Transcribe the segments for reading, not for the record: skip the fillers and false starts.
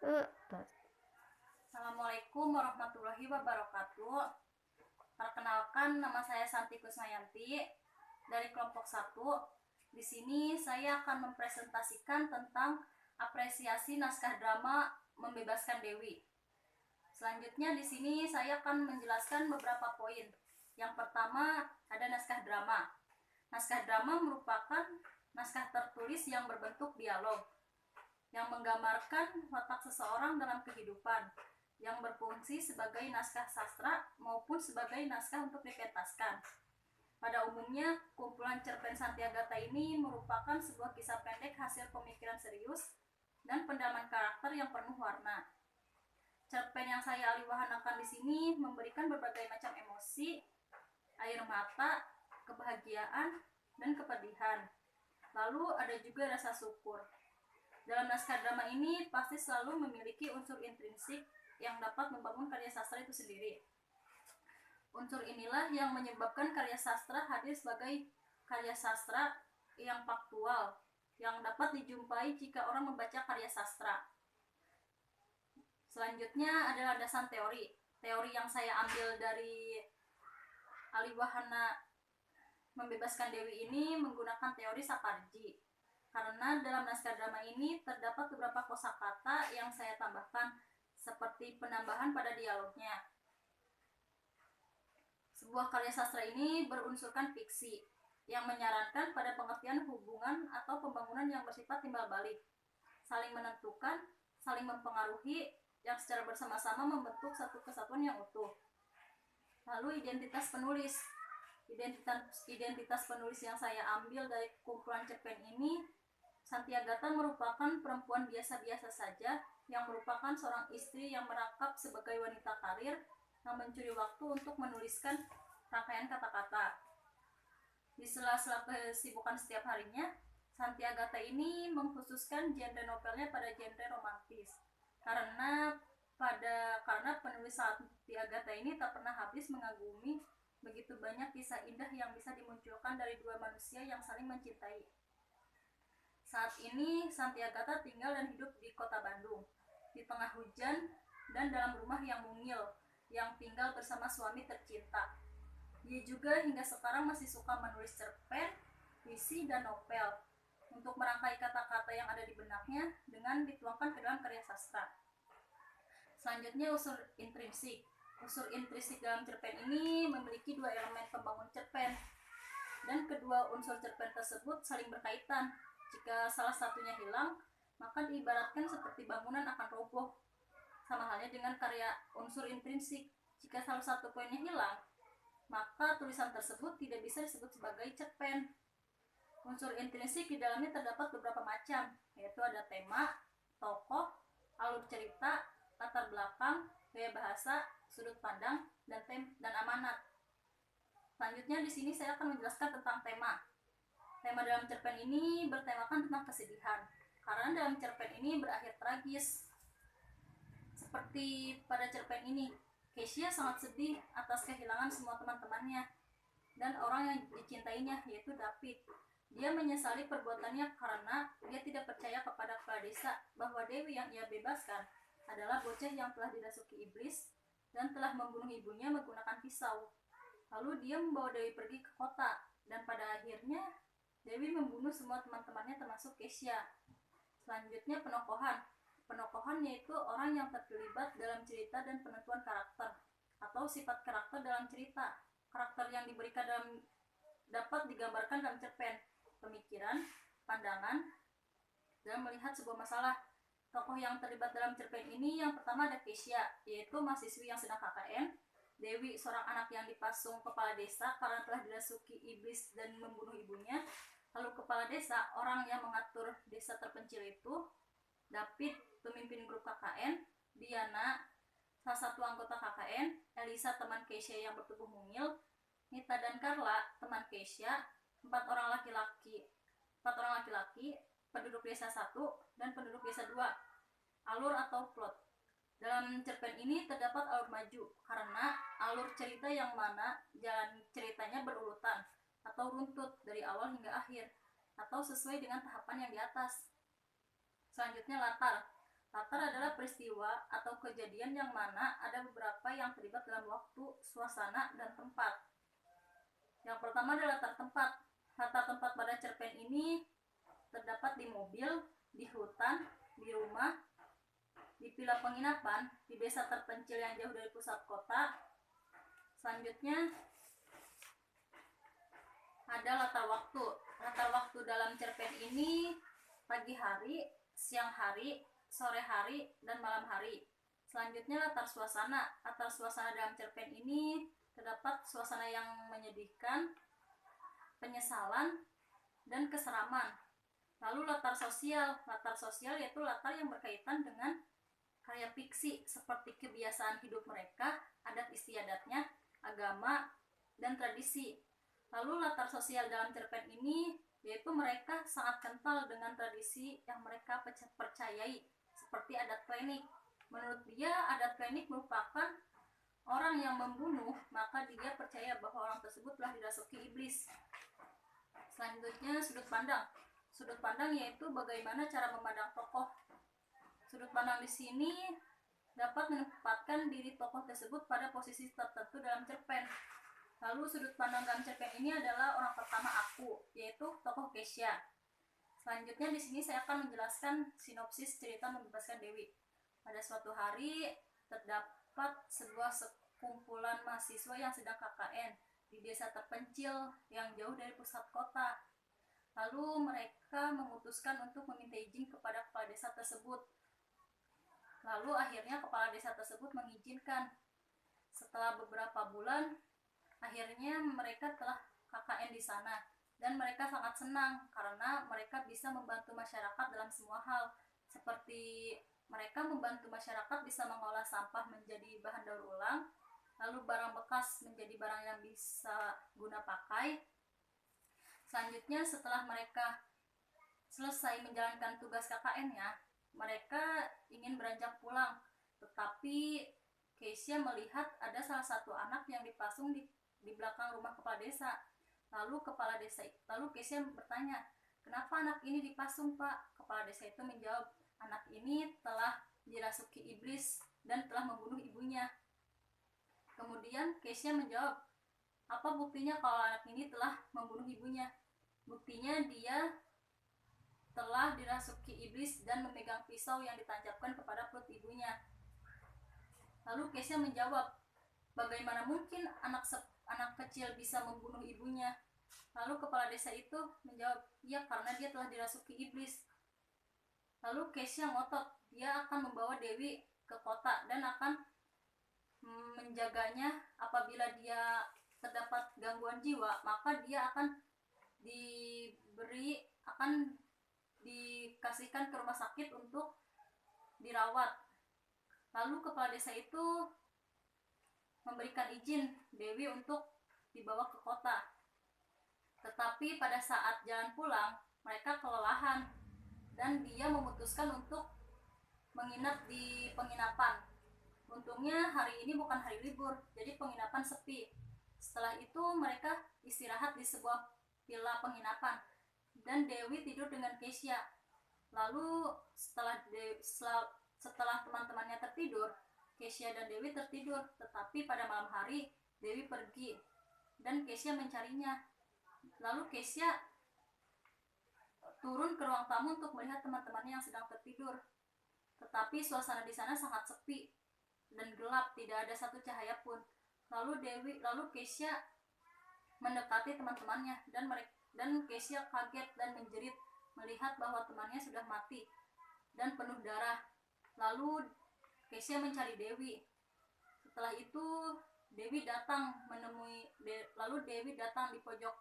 Assalamualaikum warahmatullahi wabarakatuh. Perkenalkan, nama saya Santi Kusmayanti dari kelompok 1. Di sini saya akan mempresentasikan tentang apresiasi naskah drama Membebaskan Dewi. Selanjutnya di sini saya akan menjelaskan beberapa poin. Yang pertama ada naskah drama. Naskah drama merupakan naskah tertulis yang berbentuk dialog, yang menggambarkan watak seseorang dalam kehidupan, yang berfungsi sebagai naskah sastra maupun sebagai naskah untuk dipentaskan. Pada umumnya, kumpulan cerpen Santi Agatha ini merupakan sebuah kisah pendek hasil pemikiran serius dan pendalaman karakter yang penuh warna. Cerpen yang saya alihwahanakan di sini memberikan berbagai macam emosi, air mata, kebahagiaan, dan kepedihan. Lalu ada juga rasa syukur. Dalam naskah drama ini pasti selalu memiliki unsur intrinsik yang dapat membangun karya sastra itu sendiri. Unsur inilah yang menyebabkan karya sastra hadir sebagai karya sastra yang faktual, yang dapat dijumpai jika orang membaca karya sastra. Selanjutnya adalah landasan teori. Teori yang saya ambil dari alihwahana Membebaskan Dewi ini menggunakan teori Sapardi. Karena dalam naskah drama ini terdapat beberapa kosakata yang saya tambahkan, seperti penambahan pada dialognya. Sebuah karya sastra ini berunsurkan fiksi, yang menyarankan pada pengertian hubungan atau pembangunan yang bersifat timbal balik, saling menentukan, saling mempengaruhi, yang secara bersama-sama membentuk satu kesatuan yang utuh. Lalu identitas penulis. Identitas penulis yang saya ambil dari kumpulan cerpen ini, Santi Agatha merupakan perempuan biasa-biasa saja yang merupakan seorang istri yang merangkap sebagai wanita karir yang mencuri waktu untuk menuliskan rangkaian kata-kata. Di sela-sela kesibukan setiap harinya, Santi Agatha ini mengkhususkan genre novelnya pada genre romantis. Karena penulis Santi Agatha ini tak pernah habis mengagumi begitu banyak kisah indah yang bisa dimunculkan dari dua manusia yang saling mencintai. Saat ini Santi Agatha tinggal dan hidup di kota Bandung, di tengah hujan dan dalam rumah yang mungil, yang tinggal bersama suami tercinta. Dia juga hingga sekarang masih suka menulis cerpen, puisi, dan novel untuk merangkai kata-kata yang ada di benaknya dengan dituangkan ke dalam karya sastra. Selanjutnya unsur intrinsik. Unsur intrinsik dalam cerpen ini memiliki dua elemen pembangun cerpen, dan kedua unsur cerpen tersebut saling berkaitan. Jika salah satunya hilang, maka diibaratkan seperti bangunan akan roboh. Sama halnya dengan karya unsur intrinsik. Jika salah satu poinnya hilang, maka tulisan tersebut tidak bisa disebut sebagai cerpen. Unsur intrinsik di dalamnya terdapat beberapa macam, yaitu ada tema, tokoh, alur cerita, latar belakang, gaya bahasa, sudut pandang, dan amanat. Selanjutnya di sini saya akan menjelaskan tentang tema. Tema dalam cerpen ini bertemakan tentang kesedihan, karena dalam cerpen ini berakhir tragis. Seperti pada cerpen ini, Keisha sangat sedih atas kehilangan semua teman-temannya dan orang yang dicintainya, yaitu David. Dia menyesali perbuatannya karena dia tidak percaya kepada kepala desa bahwa Dewi yang ia bebaskan adalah bocah yang telah dirasuki iblis dan telah membunuh ibunya menggunakan pisau. Lalu dia membawa Dewi pergi ke kota, dan pada akhirnya Dewi membunuh semua teman-temannya termasuk Keisha. Selanjutnya penokohan. Penokohan yaitu orang yang terlibat dalam cerita dan penentuan karakter atau sifat karakter dalam cerita. Karakter yang diberikan dapat digambarkan dalam cerpen, pemikiran, pandangan, dalam melihat sebuah masalah. Tokoh yang terlibat dalam cerpen ini yang pertama ada Keisha, yaitu mahasiswi yang sedang KKN. Dewi, seorang anak yang dipasung kepala desa karena telah dirasuki iblis dan membunuh ibunya. Lalu kepala desa, orang yang mengatur desa terpencil itu. David, pemimpin grup KKN. Diana, salah satu anggota KKN. Elisa, teman Keisha yang bertubuh mungil. Nita dan Carla, teman Keisha. 4 orang laki-laki, penduduk desa 1 dan penduduk desa 2. Alur atau plot. Dalam cerpen ini terdapat alur maju, karena alur cerita yang mana jalan ceritanya berurutan atau runtut dari awal hingga akhir, atau sesuai dengan tahapan yang di atas. Selanjutnya latar. Latar adalah peristiwa atau kejadian yang mana ada beberapa yang terlibat dalam waktu, suasana, dan tempat. Yang pertama adalah latar tempat. Latar tempat pada cerpen ini terdapat di mobil, di hutan, di rumah, di villa penginapan, di desa terpencil yang jauh dari pusat kota. Selanjutnya ada latar waktu. Latar waktu dalam cerpen ini pagi hari, siang hari, sore hari, dan malam hari. Selanjutnya latar suasana. Latar suasana dalam cerpen ini terdapat suasana yang menyedihkan, penyesalan, dan keseraman. Lalu latar sosial. Latar sosial yaitu latar yang berkaitan dengan karya fiksi seperti kebiasaan hidup mereka, adat istiadatnya, agama, dan tradisi. Lalu latar sosial dalam cerpen ini yaitu mereka sangat kental dengan tradisi yang mereka percayai seperti adat klinik. Menurut dia, adat klinik merupakan orang yang membunuh, maka dia percaya bahwa orang tersebut telah dirasuki iblis. Selanjutnya sudut pandang. Sudut pandang yaitu bagaimana cara memandang tokoh. Sudut pandang di sini dapat menempatkan diri tokoh tersebut pada posisi tertentu dalam cerpen. Lalu sudut pandang dalam cerpen ini adalah orang pertama aku, yaitu tokoh Kesha. Selanjutnya di sini saya akan menjelaskan sinopsis cerita membebaskan Dewi. Pada suatu hari terdapat sebuah sekumpulan mahasiswa yang sedang KKN di desa terpencil yang jauh dari pusat kota. Lalu mereka memutuskan untuk meminta izin kepada kepala desa tersebut. Lalu akhirnya kepala desa tersebut mengizinkan. Setelah beberapa bulan, akhirnya mereka telah KKN di sana dan mereka sangat senang karena mereka bisa membantu masyarakat dalam semua hal, seperti mereka membantu masyarakat bisa mengolah sampah menjadi bahan daur ulang, lalu barang bekas menjadi barang yang bisa guna pakai. Selanjutnya setelah mereka selesai menjalankan tugas KKN-nya, mereka ingin beranjak pulang, tetapi Kesha melihat ada salah satu anak yang dipasung di belakang rumah kepala desa. Lalu Kesha bertanya, kenapa anak ini dipasung, Pak? Kepala desa itu menjawab, anak ini telah dirasuki iblis dan telah membunuh ibunya. Kemudian Kesha menjawab, apa buktinya kalau anak ini telah membunuh ibunya? Buktinya dia telah dirasuki iblis dan memegang pisau yang ditancapkan kepada perut ibunya. Lalu Kesha menjawab, bagaimana mungkin anak kecil bisa membunuh ibunya? Lalu kepala desa itu menjawab, ya karena dia telah dirasuki iblis. Lalu Kesha ngotot, dia akan membawa Dewi ke kota dan akan menjaganya. Apabila dia terdapat gangguan jiwa, maka dia akan dikasihkan ke rumah sakit untuk dirawat. Lalu kepala desa itu memberikan izin Dewi untuk dibawa ke kota. Tetapi pada saat jalan pulang, mereka kelelahan dan dia memutuskan untuk menginap di penginapan. Untungnya hari ini bukan hari libur, jadi penginapan sepi. Setelah itu mereka istirahat di sebuah villa penginapan dan Dewi tidur dengan Kesha. Lalu setelah teman-temannya tertidur, Kesha dan Dewi tertidur, tetapi pada malam hari Dewi pergi dan Kesha mencarinya. Lalu Kesha turun ke ruang tamu untuk melihat teman-temannya yang sedang tertidur. Tetapi suasana di sana sangat sepi dan gelap, tidak ada satu cahaya pun. Lalu Kesha mendekati teman-temannya dan Kesha kaget dan menjerit melihat bahwa temannya sudah mati dan penuh darah. Lalu Kesha mencari Dewi. Setelah itu Dewi datang di pojok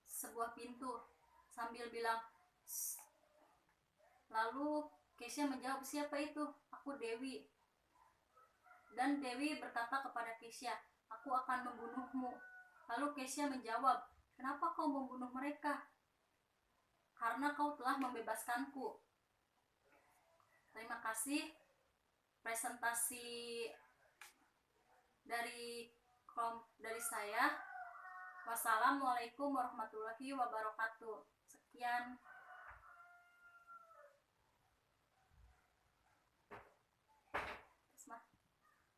sebuah pintu sambil bilang, "Shh." Lalu Kesha menjawab, siapa itu? Aku Dewi. Dan Dewi berkata kepada Kesha, aku akan membunuhmu. Lalu Kesha menjawab, kenapa kau membunuh mereka? Karena kau telah membebaskanku. Terima kasih. Presentasi dari saya. Wassalamualaikum warahmatullahi wabarakatuh. Sekian.